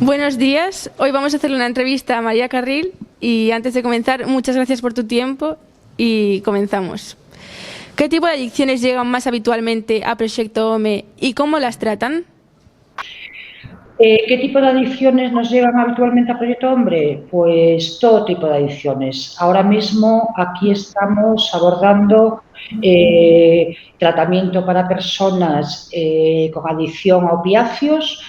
Buenos días. Hoy vamos a hacerle una entrevista a María Carril y antes de comenzar, muchas gracias por tu tiempo y comenzamos. ¿Qué tipo de adicciones llegan más habitualmente a Proyecto OME y cómo las tratan? ¿Qué tipo de adicciones nos llevan habitualmente a Proyecto Hombre? Pues todo tipo de adicciones. Ahora mismo aquí estamos abordando tratamiento para personas con adicción a opiáceos,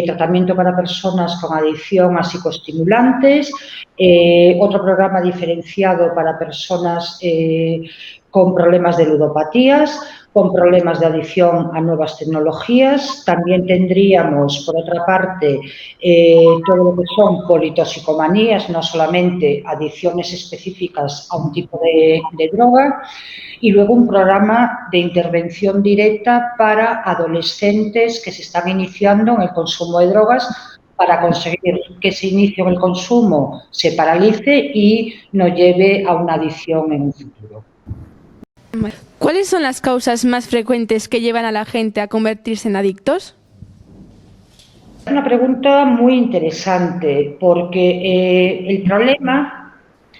tratamiento para personas con adicción a psicoestimulantes, otro programa diferenciado para personas con problemas de ludopatías, con problemas de adicción a nuevas tecnologías. También tendríamos, por otra parte, todo lo que son politoxicomanías, no solamente adicciones específicas a un tipo de droga, y luego un programa de intervención directa para adolescentes que se están iniciando en el consumo de drogas para conseguir que ese inicio en el consumo se paralice y no lleve a una adicción en un futuro. ¿Cuáles son las causas más frecuentes que llevan a la gente a convertirse en adictos? Es una pregunta muy interesante porque el problema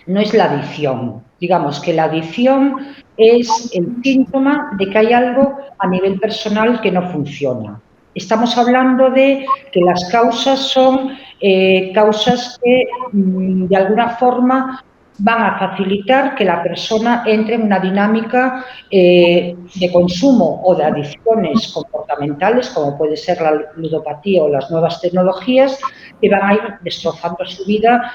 no es la adicción. Digamos que la adicción es el síntoma de que hay algo a nivel personal que no funciona. Estamos hablando de que las causas son causas que de alguna forma van a facilitar que la persona entre en una dinámica de consumo o de adicciones comportamentales, como puede ser la ludopatía o las nuevas tecnologías, que van a ir destrozando su vida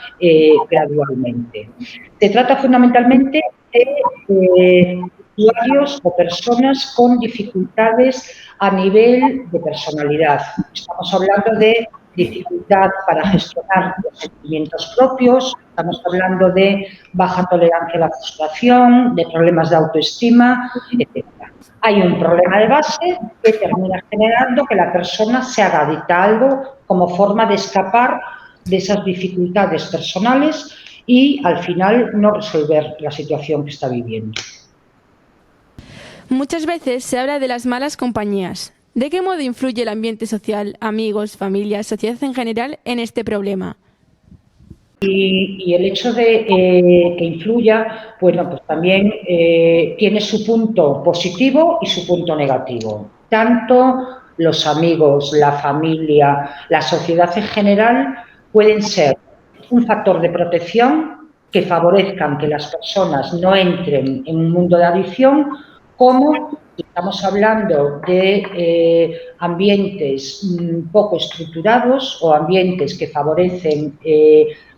gradualmente. Se trata fundamentalmente de usuarios o personas con dificultades a nivel de personalidad. Estamos hablando de dificultad para gestionar los sentimientos propios, estamos hablando de baja tolerancia a la frustración, de problemas de autoestima, etc. Hay un problema de base que termina generando que la persona se haga adicta a algo como forma de escapar de esas dificultades personales y al final no resolver la situación que está viviendo. Muchas veces se habla de las malas compañías. ¿De qué modo influye el ambiente social, amigos, familias, sociedad en general en este problema? Y el hecho de que influya, bueno, pues también tiene su punto positivo y su punto negativo. Tanto los amigos, la familia, la sociedad en general pueden ser un factor de protección que favorezcan que las personas no entren en un mundo de adicción, como estamos hablando de ambientes poco estructurados o ambientes que favorecen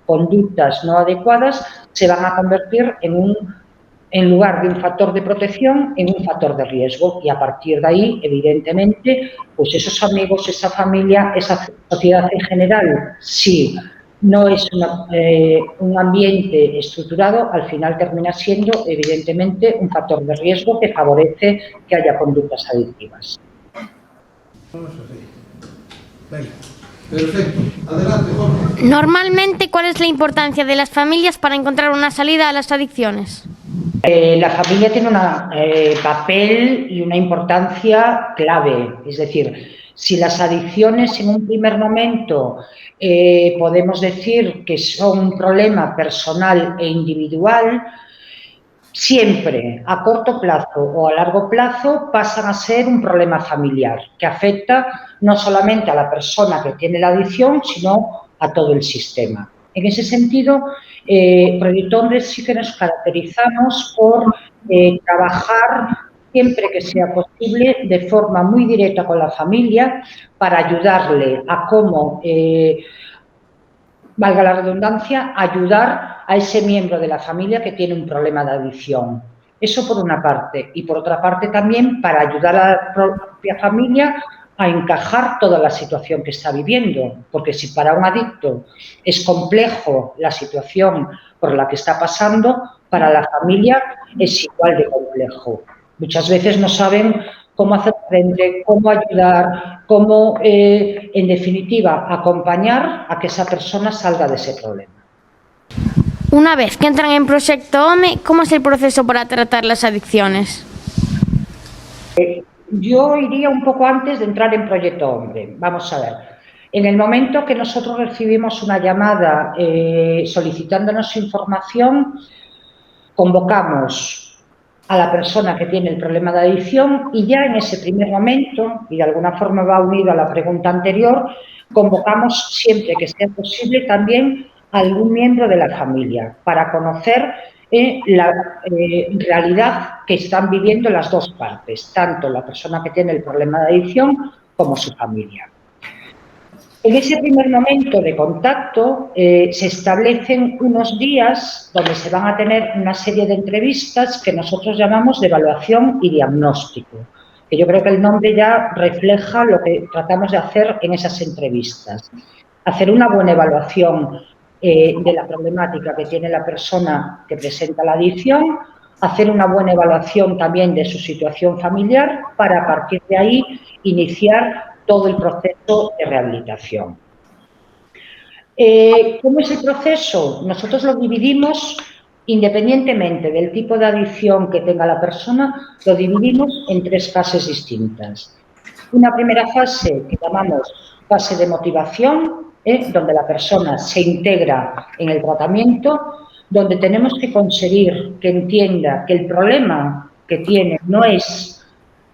conductas no adecuadas, se van a convertir en lugar de un factor de protección, en un factor de riesgo. Y a partir de ahí, evidentemente, pues esos amigos, esa familia, esa sociedad en general, si no es un ambiente estructurado, al final termina siendo, evidentemente, un factor de riesgo que favorece que haya conductas adictivas. Perfecto. Adelante, Jorge. Normalmente, ¿cuál es la importancia de las familias para encontrar una salida a las adicciones? La familia tiene un papel y una importancia clave. Es decir, si las adicciones en un primer momento podemos decir que son un problema personal e individual, siempre a corto plazo o a largo plazo pasan a ser un problema familiar que afecta no solamente a la persona que tiene la adicción, sino a todo el sistema. En ese sentido, Proyecto Hombre sí que nos caracterizamos por trabajar siempre que sea posible de forma muy directa con la familia para ayudarle a cómo, valga la redundancia, ayudar a ese miembro de la familia que tiene un problema de adicción. Eso por una parte. Y por otra parte también para ayudar a la propia familia a encajar toda la situación que está viviendo. Porque si para un adicto es complejo la situación por la que está pasando, para la familia es igual de complejo. Muchas veces no saben cómo hacer frente, cómo ayudar, cómo, en definitiva, acompañar a que esa persona salga de ese problema. Una vez que entran en Proyecto OME, ¿cómo es el proceso para tratar las adicciones? Yo iría un poco antes de entrar en Proyecto Hombre. Vamos a ver. En el momento que nosotros recibimos una llamada solicitándonos información, convocamos a la persona que tiene el problema de adicción y ya en ese primer momento, y de alguna forma va unido a la pregunta anterior, convocamos siempre que sea posible también a algún miembro de la familia para conocer la realidad que están viviendo las dos partes, tanto la persona que tiene el problema de adicción como su familia. En ese primer momento de contacto se establecen unos días donde se van a tener una serie de entrevistas que nosotros llamamos de evaluación y diagnóstico, que yo creo que el nombre ya refleja lo que tratamos de hacer en esas entrevistas. Hacer una buena evaluación de la problemática que tiene la persona que presenta la adicción, hacer una buena evaluación también de su situación familiar para a partir de ahí iniciar todo el proceso de rehabilitación. ¿Cómo es el proceso? Nosotros lo dividimos independientemente del tipo de adicción que tenga la persona, lo dividimos en 3 fases distintas. Una primera fase que llamamos fase de motivación, donde la persona se integra en el tratamiento, donde tenemos que conseguir que entienda que el problema que tiene no es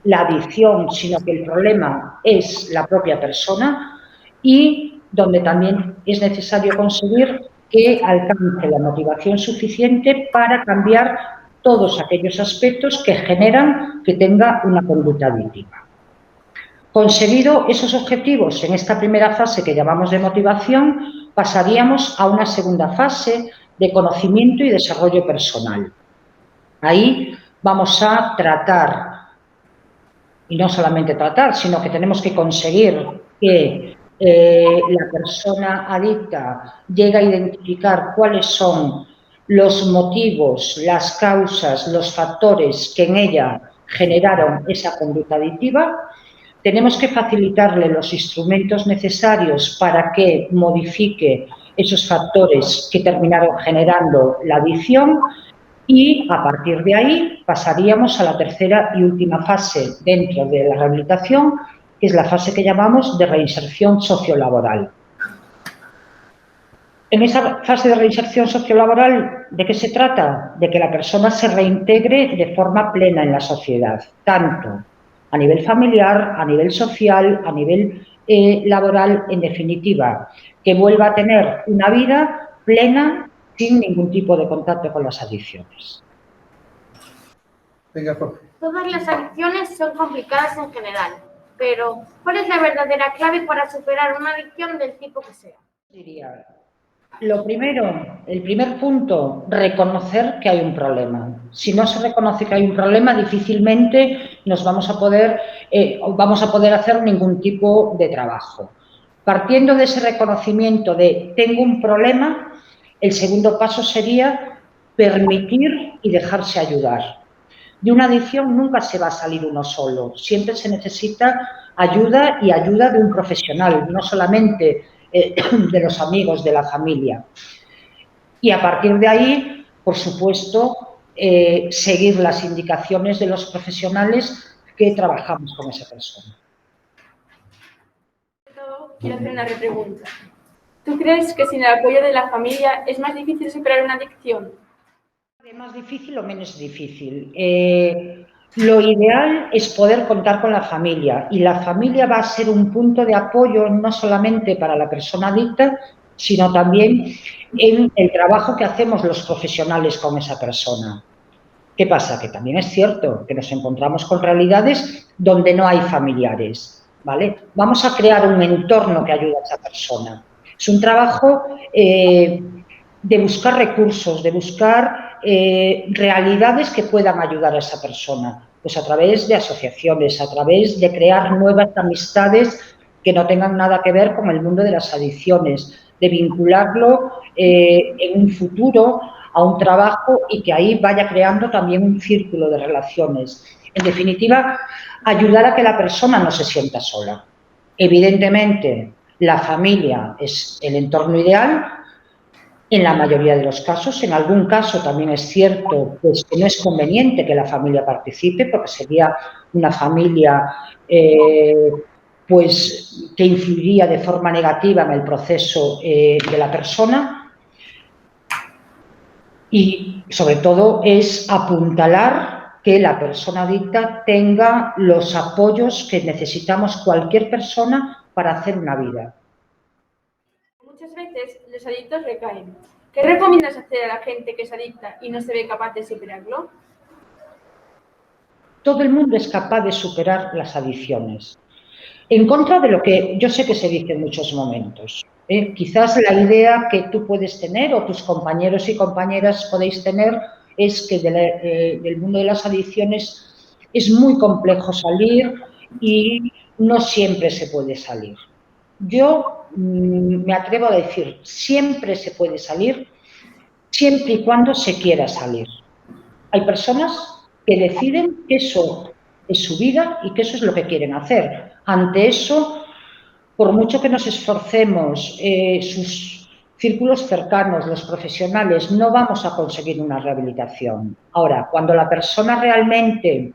la adicción, sino que el problema es la propia persona y donde también es necesario conseguir que alcance la motivación suficiente para cambiar todos aquellos aspectos que generan que tenga una conducta adictiva. Conseguido esos objetivos en esta primera fase que llamamos de motivación, pasaríamos a una segunda fase de conocimiento y desarrollo personal. Ahí vamos a tratar, y no solamente tratar, sino que tenemos que conseguir que la persona adicta llegue a identificar cuáles son los motivos, las causas, los factores que en ella generaron esa conducta adictiva. Tenemos que facilitarle los instrumentos necesarios para que modifique esos factores que terminaron generando la adicción y a partir de ahí pasaríamos a la tercera y última fase dentro de la rehabilitación, que es la fase que llamamos de reinserción sociolaboral. En esa fase de reinserción sociolaboral, ¿de qué se trata? De que la persona se reintegre de forma plena en la sociedad, tanto a nivel familiar, a nivel social, a nivel laboral, en definitiva, que vuelva a tener una vida plena sin ningún tipo de contacto con las adicciones. Venga, Jorge. Todas las adicciones son complicadas en general, pero ¿cuál es la verdadera clave para superar una adicción del tipo que sea? Diría, lo primero, el primer punto, reconocer que hay un problema. Si no se reconoce que hay un problema, difícilmente nos vamos a poder hacer ningún tipo de trabajo. Partiendo de ese reconocimiento de tengo un problema, el segundo paso sería permitir y dejarse ayudar. De una adicción nunca se va a salir uno solo, siempre se necesita ayuda y ayuda de un profesional, no solamente de los amigos, de la familia. Y a partir de ahí, por supuesto, seguir las indicaciones de los profesionales que trabajamos con esa persona. Quiero hacer una repregunta. ¿Tú crees que sin el apoyo de la familia es más difícil superar una adicción? ¿Es más difícil o menos difícil? Lo ideal es poder contar con la familia y la familia va a ser un punto de apoyo no solamente para la persona adicta, sino también en el trabajo que hacemos los profesionales con esa persona. ¿Qué pasa? Que también es cierto que nos encontramos con realidades donde no hay familiares, ¿vale? Vamos a crear un entorno que ayude a esa persona. Es un trabajo de buscar recursos, de buscar realidades que puedan ayudar a esa persona, pues a través de asociaciones, a través de crear nuevas amistades que no tengan nada que ver con el mundo de las adicciones, de vincularlo en un futuro a un trabajo y que ahí vaya creando también un círculo de relaciones. En definitiva, ayudar a que la persona no se sienta sola. Evidentemente, la familia es el entorno ideal, en la mayoría de los casos. En algún caso también es cierto pues, que no es conveniente que la familia participe porque sería una familia pues, que influiría de forma negativa en el proceso de la persona. Y, sobre todo, es apuntalar que la persona adicta tenga los apoyos que necesitamos cualquier persona para hacer una vida. Muchas veces los adictos recaen. ¿Qué recomiendas hacer a la gente que es adicta y no se ve capaz de superarlo? Todo el mundo es capaz de superar las adicciones. En contra de lo que yo sé que se dice en muchos momentos. Quizás la idea que tú puedes tener o tus compañeros y compañeras podéis tener es que del mundo de las adicciones es muy complejo salir y no siempre se puede salir. Yo me atrevo a decir, siempre se puede salir, siempre y cuando se quiera salir. Hay personas que deciden que eso es su vida y que eso es lo que quieren hacer. Ante eso, por mucho que nos esforcemos, sus círculos cercanos, los profesionales, no vamos a conseguir una rehabilitación. Ahora, cuando la persona realmente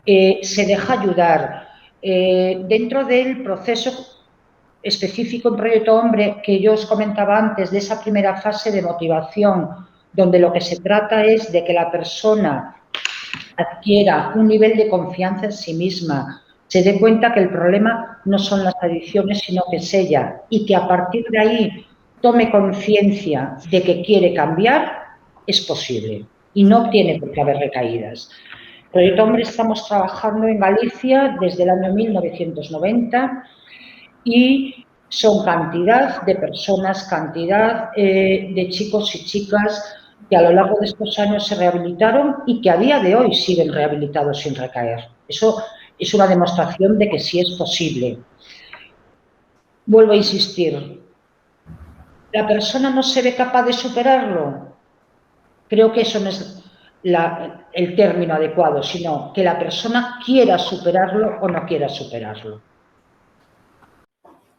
se deja ayudar dentro del proceso específico en Proyecto Hombre que yo os comentaba antes, de esa primera fase de motivación, donde lo que se trata es de que la persona adquiera un nivel de confianza en sí misma, se dé cuenta que el problema no son las adicciones, sino que es ella, y que a partir de ahí tome conciencia de que quiere cambiar, es posible y no tiene por qué haber recaídas. Proyecto Hombre estamos trabajando en Galicia desde el año 1990 y son cantidad de personas, cantidad de chicos y chicas que a lo largo de estos años se rehabilitaron y que a día de hoy siguen rehabilitados sin recaer. Eso es una demostración de que sí es posible. Vuelvo a insistir, ¿la persona no se ve capaz de superarlo? Creo que eso no es el término adecuado, sino que la persona quiera superarlo o no quiera superarlo.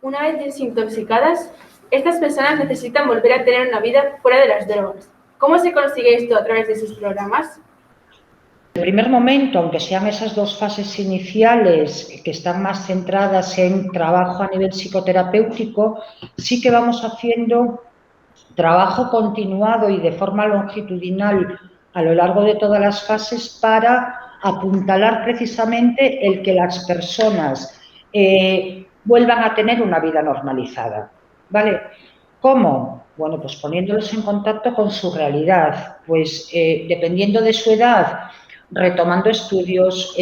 Una vez desintoxicadas, estas personas necesitan volver a tener una vida fuera de las drogas. ¿Cómo se consigue esto a través de sus programas? En el primer momento, aunque sean esas dos fases iniciales que están más centradas en trabajo a nivel psicoterapéutico, sí que vamos haciendo trabajo continuado y de forma longitudinal a lo largo de todas las fases para apuntalar precisamente el que las personas vuelvan a tener una vida normalizada, ¿vale? ¿Cómo? Bueno, pues poniéndolos en contacto con su realidad, pues dependiendo de su edad, retomando estudios,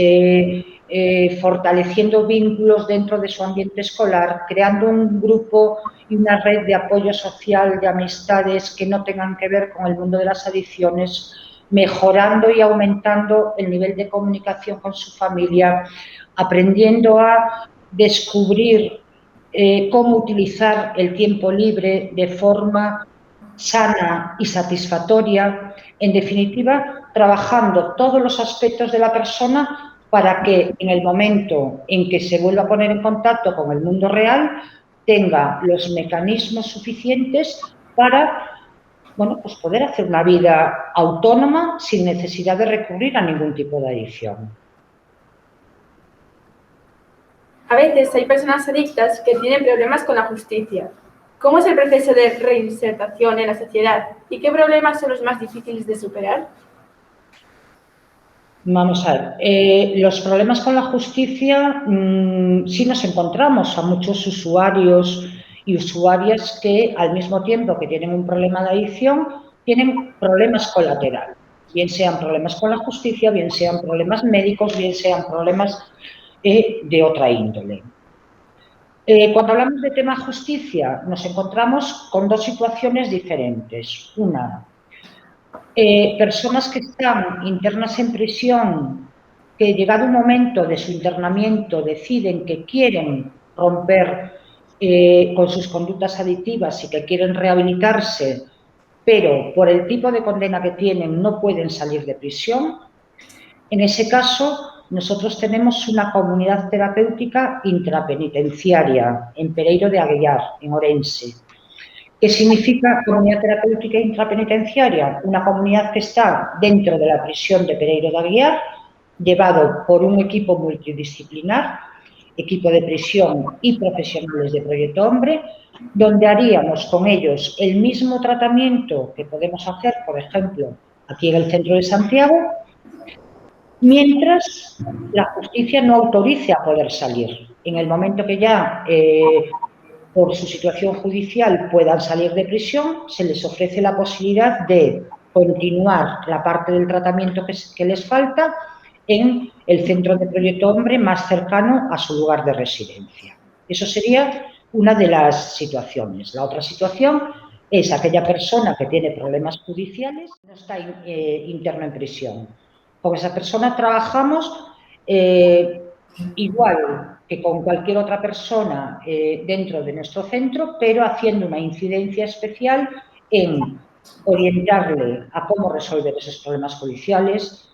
fortaleciendo vínculos dentro de su ambiente escolar, creando un grupo y una red de apoyo social, de amistades que no tengan que ver con el mundo de las adicciones, mejorando y aumentando el nivel de comunicación con su familia, aprendiendo a descubrir cómo utilizar el tiempo libre de forma sana y satisfactoria, en definitiva, trabajando todos los aspectos de la persona para que en el momento en que se vuelva a poner en contacto con el mundo real tenga los mecanismos suficientes para, bueno, pues poder hacer una vida autónoma sin necesidad de recurrir a ningún tipo de adicción. A veces hay personas adictas que tienen problemas con la justicia. ¿Cómo es el proceso de reinsertación en la sociedad y qué problemas son los más difíciles de superar? Vamos a ver, los problemas con la justicia, sí nos encontramos a muchos usuarios y usuarias que al mismo tiempo que tienen un problema de adicción, tienen problemas colaterales, bien sean problemas con la justicia, bien sean problemas médicos, bien sean problemas de otra índole. Cuando hablamos de tema justicia, nos encontramos con dos situaciones diferentes. Una, personas que están internas en prisión, que llegado un momento de su internamiento deciden que quieren romper con sus conductas adictivas y que quieren rehabilitarse, pero por el tipo de condena que tienen no pueden salir de prisión. En ese caso, nosotros tenemos una comunidad terapéutica intrapenitenciaria en Pereiro de Aguiar, en Orense. ¿Qué significa comunidad terapéutica intrapenitenciaria? Una comunidad que está dentro de la prisión de Pereiro de Aguiar, llevado por un equipo multidisciplinar, equipo de prisión y profesionales de Proyecto Hombre, donde haríamos con ellos el mismo tratamiento que podemos hacer, por ejemplo, aquí en el centro de Santiago, mientras la justicia no autorice a poder salir. En el momento que ya, por su situación judicial, puedan salir de prisión, se les ofrece la posibilidad de continuar la parte del tratamiento que les falta en el centro de Proyecto Hombre más cercano a su lugar de residencia. Eso sería una de las situaciones. La otra situación es aquella persona que tiene problemas judiciales, no está interno en prisión. Con esa persona trabajamos igual que con cualquier otra persona dentro de nuestro centro, pero haciendo una incidencia especial en orientarle a cómo resolver esos problemas judiciales,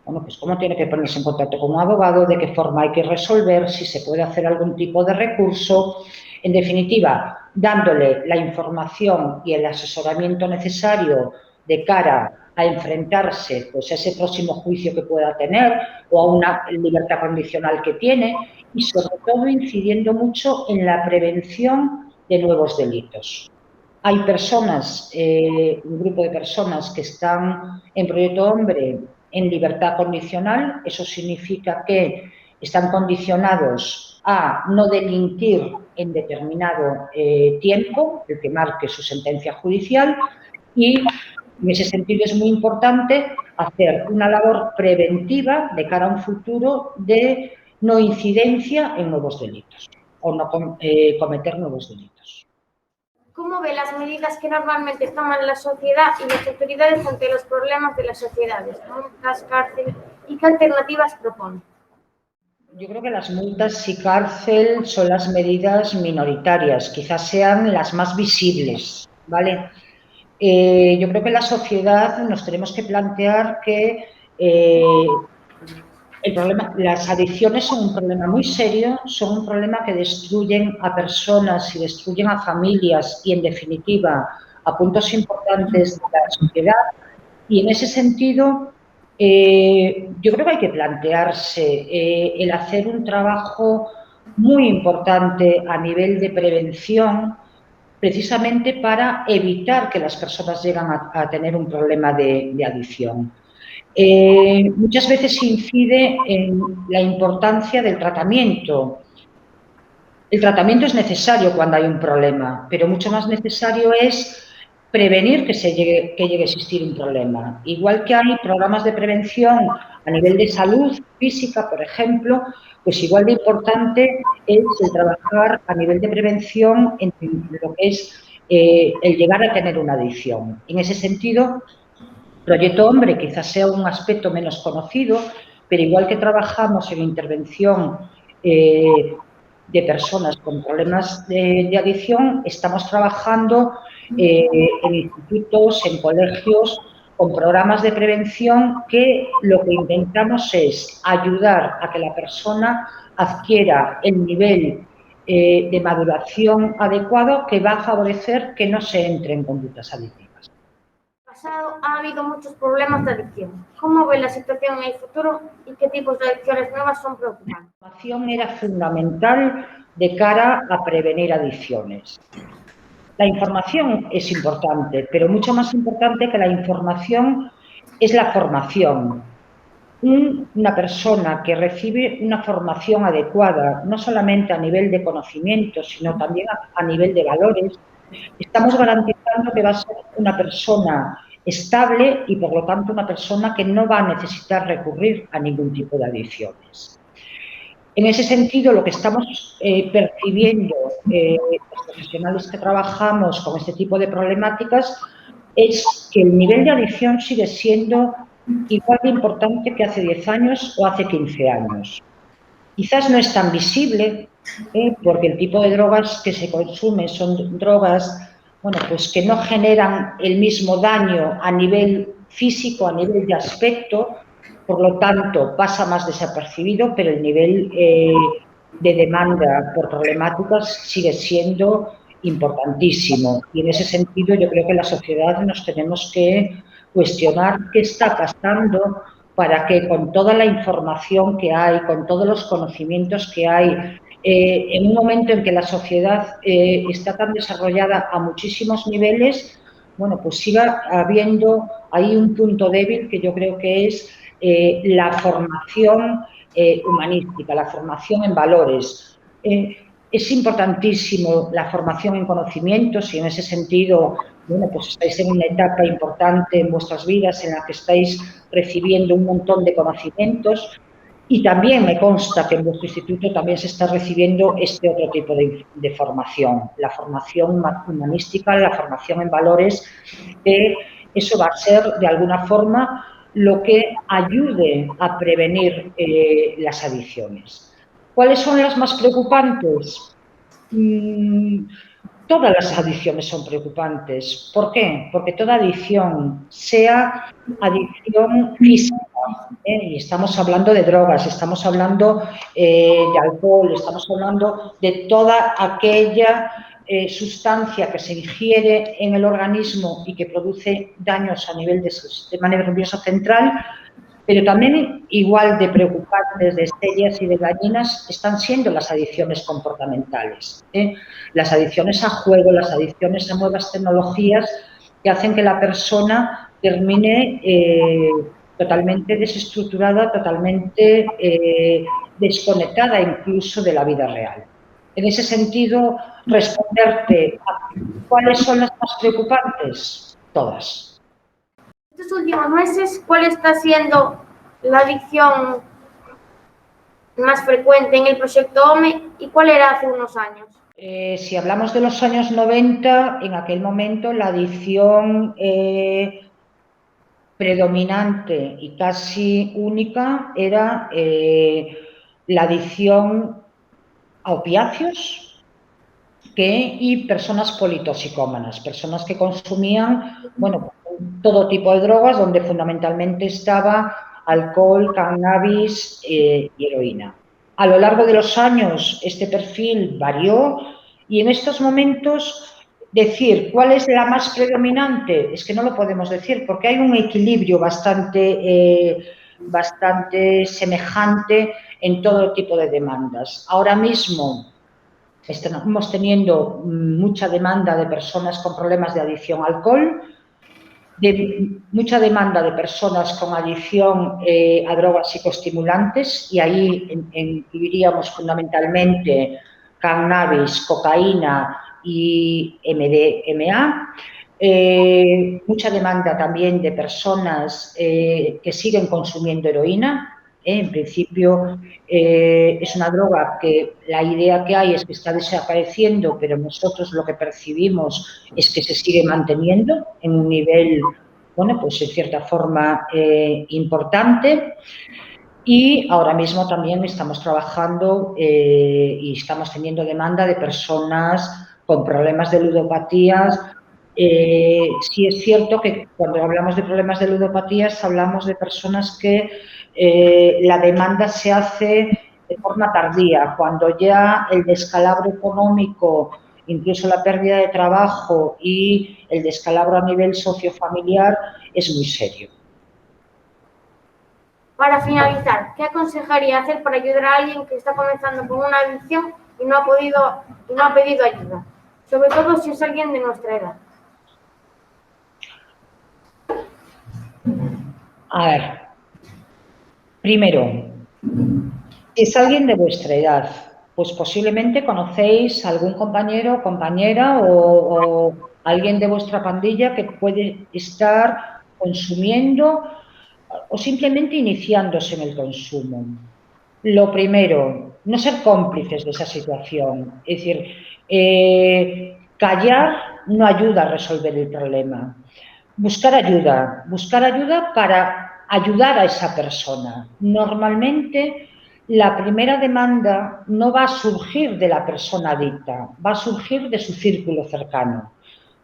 bueno, pues cómo tiene que ponerse en contacto con un abogado, de qué forma hay que resolver, si se puede hacer algún tipo de recurso. En definitiva, dándole la información y el asesoramiento necesario de cara a enfrentarse pues, a ese próximo juicio que pueda tener o a una libertad condicional que tiene y, sobre todo, incidiendo mucho en la prevención de nuevos delitos. Hay personas, un grupo de personas que están en Proyecto Hombre en libertad condicional. Eso significa que están condicionados a no delinquir en determinado tiempo, el que marque su sentencia judicial, y en ese sentido es muy importante hacer una labor preventiva de cara a un futuro de no incidencia en nuevos delitos o no cometer nuevos delitos. ¿Cómo ve las medidas que normalmente toman la sociedad y las autoridades ante los problemas de las sociedades? Multas, cárcel, ¿y qué alternativas propone? Yo creo que las multas y cárcel son las medidas minoritarias, quizás sean las más visibles, ¿vale? Yo creo que en la sociedad nos tenemos que plantear que las adicciones son un problema muy serio, son un problema que destruyen a personas y destruyen a familias y, en definitiva, a puntos importantes de la sociedad. Y en ese sentido, yo creo que hay que plantearse el hacer un trabajo muy importante a nivel de prevención, precisamente para evitar que las personas lleguen a tener un problema de adicción. Muchas veces incide en la importancia del tratamiento. El tratamiento es necesario cuando hay un problema, pero mucho más necesario es prevenir que llegue a existir un problema. Igual que hay programas de prevención a nivel de salud física, por ejemplo, pues igual de importante es el trabajar a nivel de prevención en lo que es el llegar a tener una adicción. En ese sentido, Proyecto Hombre quizás sea un aspecto menos conocido, pero igual que trabajamos en intervención de personas con problemas de adicción, estamos trabajando en institutos, en colegios, con programas de prevención que lo que intentamos es ayudar a que la persona adquiera el nivel de maduración adecuado que va a favorecer que no se entre en conductas adictivas. Ha habido muchos problemas de adicción. ¿Cómo ve la situación en el futuro y qué tipos de adicciones nuevas son preocupantes? La información era fundamental de cara a prevenir adicciones. La información es importante, pero mucho más importante que la información es la formación. Una persona que recibe una formación adecuada, no solamente a nivel de conocimiento, sino también a nivel de valores, estamos garantizando que va a ser una persona estable y, por lo tanto, una persona que no va a necesitar recurrir a ningún tipo de adicciones. En ese sentido, lo que estamos percibiendo los profesionales que trabajamos con este tipo de problemáticas es que el nivel de adicción sigue siendo igual de importante que hace 10 años o hace 15 años. Quizás no es tan visible, porque el tipo de drogas que se consumen son drogas, bueno, pues que no generan el mismo daño a nivel físico, a nivel de aspecto, por lo tanto pasa más desapercibido, pero el nivel de demanda por problemáticas sigue siendo importantísimo. Y en ese sentido yo creo que la sociedad nos tenemos que cuestionar qué está pasando para que con toda la información que hay, con todos los conocimientos que hay, en un momento en que la sociedad está tan desarrollada a muchísimos niveles, bueno, pues siga habiendo ahí un punto débil que yo creo que es la formación humanística, la formación en valores. Es importantísimo la formación en conocimientos y en ese sentido, bueno, pues estáis en una etapa importante en vuestras vidas en la que estáis recibiendo un montón de conocimientos y también me consta que en vuestro instituto también se está recibiendo este otro tipo de formación, la formación humanística, la formación en valores, que eso va a ser de alguna forma lo que ayude a prevenir las adicciones. ¿Cuáles son las más preocupantes? Todas las adicciones son preocupantes. ¿Por qué? Porque toda adicción, sea adicción física, y estamos hablando de drogas, estamos hablando de alcohol, estamos hablando de toda aquella sustancia que se ingiere en el organismo y que produce daños a nivel del sistema nervioso central, pero también igual de preocupantes, de serias y de dañinas están siendo las adicciones comportamentales. Las adicciones a juego, las adicciones a nuevas tecnologías que hacen que la persona termine totalmente desestructurada, totalmente desconectada incluso de la vida real. En ese sentido, responderte a cuáles son las más preocupantes, todas. Estos últimos meses, ¿cuál está siendo la adicción más frecuente en el proyecto OME y cuál era hace unos años? Si hablamos de los años 90, en aquel momento la adicción predominante y casi única era la adicción a opiáceos y personas politoxicómanas, personas que consumían, bueno, todo tipo de drogas, donde fundamentalmente estaba alcohol, cannabis y heroína. A lo largo de los años este perfil varió y en estos momentos decir cuál es la más predominante es que no lo podemos decir porque hay un equilibrio bastante semejante en todo tipo de demandas. Ahora mismo estamos teniendo mucha demanda de personas con problemas de adicción al alcohol, mucha demanda de personas con adicción a drogas psicoestimulantes y ahí incluiríamos fundamentalmente cannabis, cocaína y MDMA. Mucha demanda también de personas que siguen consumiendo heroína. En principio es una droga que la idea que hay es que está desapareciendo, pero nosotros lo que percibimos es que se sigue manteniendo en un nivel, bueno, pues en cierta forma importante. Y ahora mismo también estamos trabajando y estamos teniendo demanda de personas con problemas de ludopatías. Sí es cierto que cuando hablamos de problemas de ludopatías hablamos de personas que la demanda se hace de forma tardía, cuando ya el descalabro económico, incluso la pérdida de trabajo y el descalabro a nivel sociofamiliar es muy serio. Para finalizar, ¿qué aconsejaría hacer para ayudar a alguien que está comenzando con una adicción y no ha pedido ayuda? Sobre todo si es alguien de nuestra edad. A ver, primero, si es alguien de vuestra edad, pues posiblemente conocéis algún compañero o compañera o alguien de vuestra pandilla que puede estar consumiendo o simplemente iniciándose en el consumo. Lo primero, no ser cómplices de esa situación. Es decir, callar no ayuda a resolver el problema. Buscar ayuda para ayudar a esa persona. Normalmente la primera demanda no va a surgir de la persona adicta, va a surgir de su círculo cercano.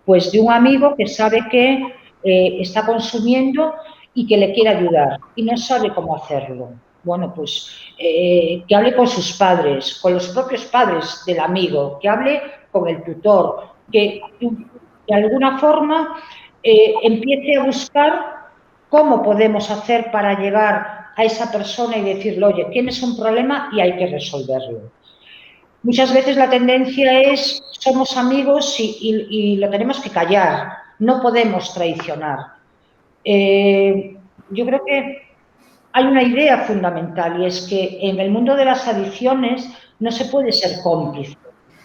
Pues de un amigo que sabe que está consumiendo y que le quiere ayudar y no sabe cómo hacerlo. Bueno, pues que hable con sus padres, con los propios padres del amigo, que hable con el tutor, que de alguna forma empiece a buscar cómo podemos hacer para llegar a esa persona y decirle, oye, tienes un problema y hay que resolverlo. Muchas veces la tendencia es, somos amigos y lo tenemos que callar, no podemos traicionar. Yo creo que hay una idea fundamental y es que en el mundo de las adicciones no se puede ser cómplice.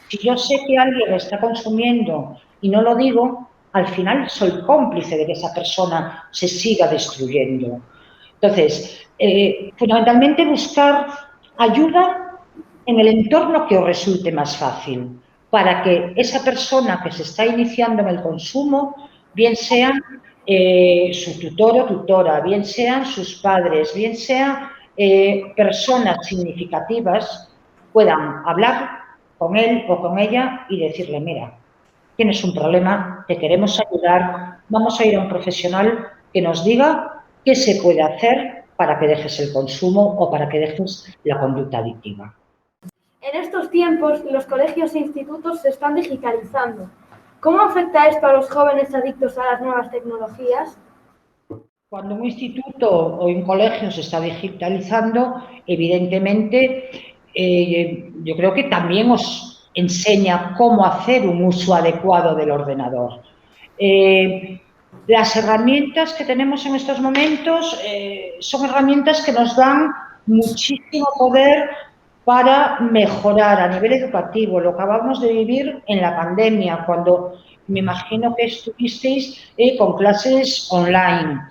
Si yo sé que alguien está consumiendo y no lo digo, al final soy cómplice de que esa persona se siga destruyendo. Entonces, fundamentalmente buscar ayuda en el entorno que os resulte más fácil, para que esa persona que se está iniciando en el consumo, bien sea su tutor o tutora, bien sean sus padres, bien sean personas significativas, puedan hablar con él o con ella y decirle, mira, tienes un problema, te queremos ayudar, vamos a ir a un profesional que nos diga qué se puede hacer para que dejes el consumo o para que dejes la conducta adictiva. En estos tiempos, los colegios e institutos se están digitalizando. ¿Cómo afecta esto a los jóvenes adictos a las nuevas tecnologías? Cuando un instituto o un colegio se está digitalizando, evidentemente, yo creo que también os enseña cómo hacer un uso adecuado del ordenador. Las herramientas que tenemos en estos momentos son herramientas que nos dan muchísimo poder para mejorar a nivel educativo. Lo acabamos de vivir en la pandemia, cuando me imagino que estuvisteis con clases online.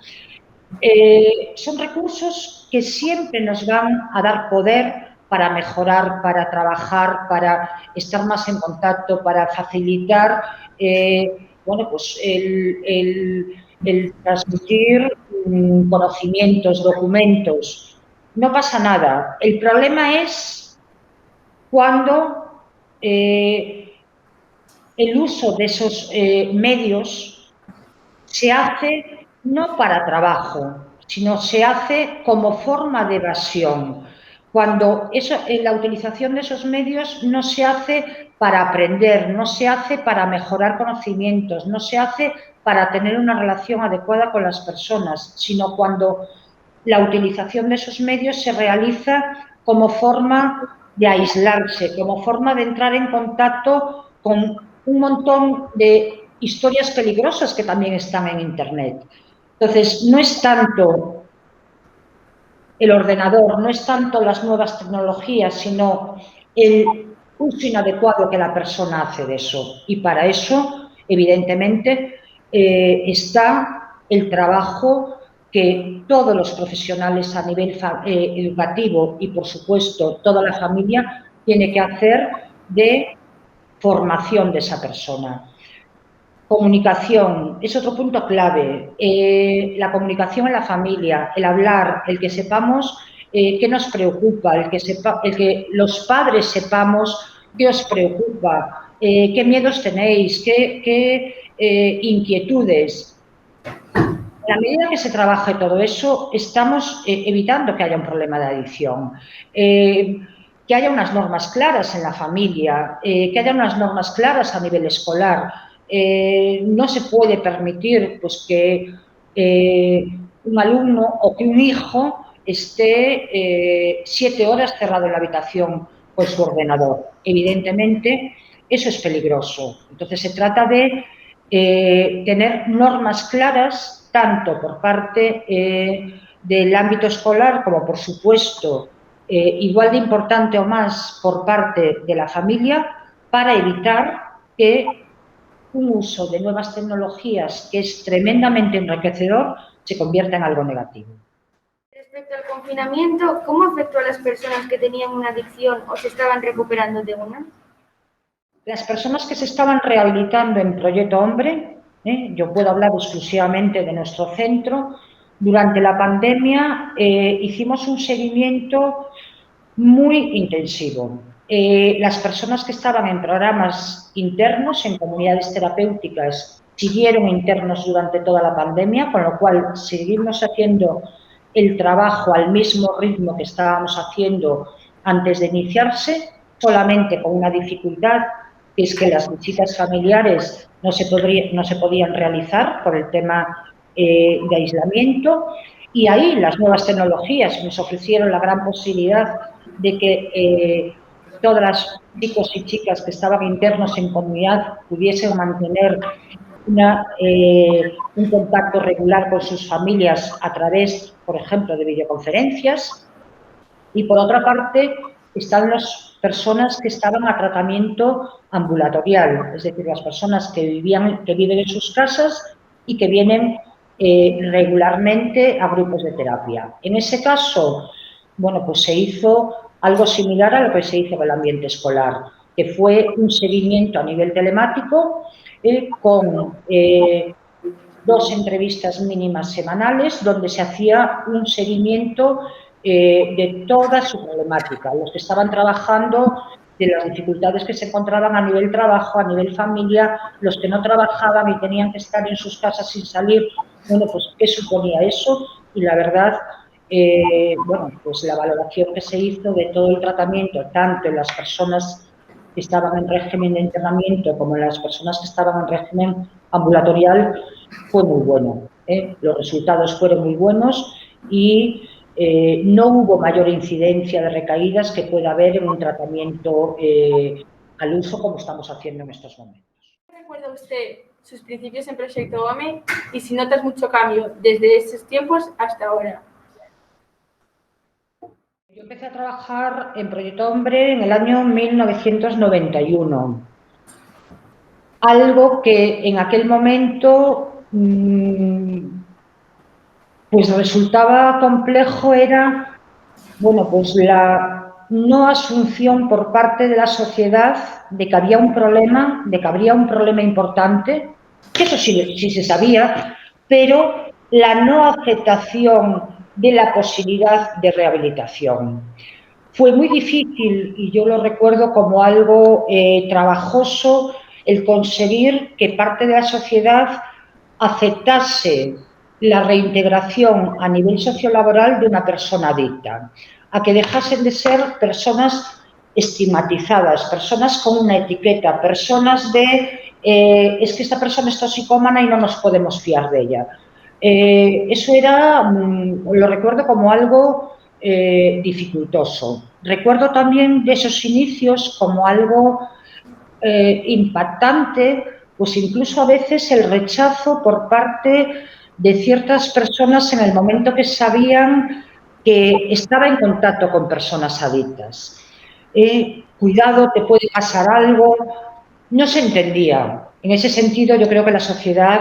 Son recursos que siempre nos van a dar poder para mejorar, para trabajar, para estar más en contacto, para facilitar pues el transmitir conocimientos, documentos. No pasa nada. El problema es cuando el uso de esos medios se hace no para trabajo, sino se hace como forma de evasión. Cuando la utilización de esos medios no se hace para aprender, no se hace para mejorar conocimientos, no se hace para tener una relación adecuada con las personas, sino cuando la utilización de esos medios se realiza como forma de aislarse, como forma de entrar en contacto con un montón de historias peligrosas que también están en Internet. Entonces, no es tanto el ordenador, no es tanto las nuevas tecnologías, sino el uso inadecuado que la persona hace de eso. Y para eso, evidentemente, está el trabajo que todos los profesionales a nivel educativo y, por supuesto, toda la familia tiene que hacer de formación de esa persona. Comunicación es otro punto clave. La comunicación en la familia, el hablar, el que sepamos qué nos preocupa, el que los padres sepamos qué os preocupa, qué miedos tenéis, qué inquietudes. A la medida que se trabaje todo eso, estamos evitando que haya un problema de adicción. Que haya unas normas claras en la familia, que haya unas normas claras a nivel escolar. No se puede permitir pues, que un alumno o que un hijo esté 7 horas cerrado en la habitación con su ordenador. Evidentemente, eso es peligroso. Entonces, se trata de tener normas claras, tanto por parte del ámbito escolar como, por supuesto, igual de importante o más por parte de la familia, para evitar que un uso de nuevas tecnologías que es tremendamente enriquecedor se convierta en algo negativo. Respecto al confinamiento, ¿cómo afectó a las personas que tenían una adicción o se estaban recuperando de una? Las personas que se estaban rehabilitando en Proyecto Hombre, yo puedo hablar exclusivamente de nuestro centro, durante la pandemia hicimos un seguimiento muy intensivo. Las personas que estaban en programas internos, en comunidades terapéuticas, siguieron internos durante toda la pandemia, con lo cual seguimos haciendo el trabajo al mismo ritmo que estábamos haciendo antes de iniciarse, solamente con una dificultad, que es que las visitas familiares no se podían realizar por el tema de aislamiento, y ahí las nuevas tecnologías nos ofrecieron la gran posibilidad de que todas las chicos y chicas que estaban internos en comunidad pudiesen mantener un contacto regular con sus familias a través, por ejemplo, de videoconferencias. Y por otra parte están las personas que estaban a tratamiento ambulatorial, es decir, las personas que viven en sus casas y que vienen regularmente a grupos de terapia. En ese caso, bueno, pues se hizo algo similar a lo que se hizo en el ambiente escolar, que fue un seguimiento a nivel telemático con 2 entrevistas mínimas semanales donde se hacía un seguimiento de toda su problemática, los que estaban trabajando, de las dificultades que se encontraban a nivel trabajo, a nivel familia, los que no trabajaban y tenían que estar en sus casas sin salir, bueno, pues qué suponía eso, y la verdad, bueno, pues la valoración que se hizo de todo el tratamiento, tanto en las personas que estaban en régimen de internamiento como en las personas que estaban en régimen ambulatorial, fue muy bueno. Los resultados fueron muy buenos y no hubo mayor incidencia de recaídas que pueda haber en un tratamiento al uso como estamos haciendo en estos momentos. ¿Recuerda usted sus principios en Proyecto OME y si notas mucho cambio desde esos tiempos hasta ahora? Yo empecé a trabajar en Proyecto Hombre en el año 1991. Algo que en aquel momento pues resultaba complejo era, bueno, pues la no asunción por parte de la sociedad de que había un problema, de que habría un problema importante, que eso sí se sabía, pero la no aceptación de la posibilidad de rehabilitación. Fue muy difícil, y yo lo recuerdo como algo trabajoso, el conseguir que parte de la sociedad aceptase la reintegración a nivel sociolaboral de una persona adicta, a que dejasen de ser personas estigmatizadas, personas con una etiqueta, personas es que esta persona es toxicómana y no nos podemos fiar de ella. Eso era, lo recuerdo como algo dificultoso. Recuerdo también de esos inicios como algo impactante, pues incluso a veces el rechazo por parte de ciertas personas en el momento que sabían que estaba en contacto con personas adictas. Cuidado, te puede pasar algo. No se entendía. En ese sentido, yo creo que la sociedad,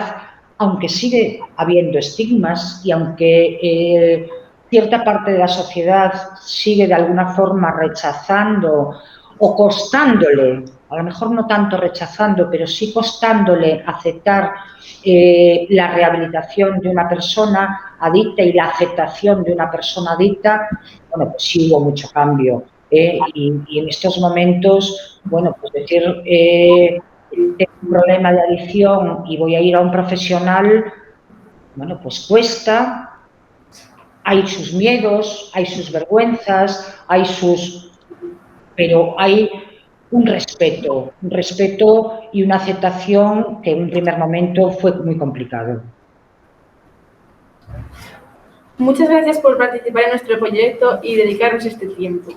aunque sigue habiendo estigmas y aunque cierta parte de la sociedad sigue de alguna forma rechazando o costándole, a lo mejor no tanto rechazando, pero sí costándole aceptar la rehabilitación de una persona adicta y la aceptación de una persona adicta, bueno, pues sí hubo mucho cambio. Y en estos momentos, bueno, pues decir, tengo un problema de adicción y voy a ir a un profesional, bueno, pues cuesta, hay sus miedos, hay sus vergüenzas, pero hay un respeto y una aceptación que en un primer momento fue muy complicado. Muchas gracias por participar en nuestro proyecto y dedicarnos este tiempo.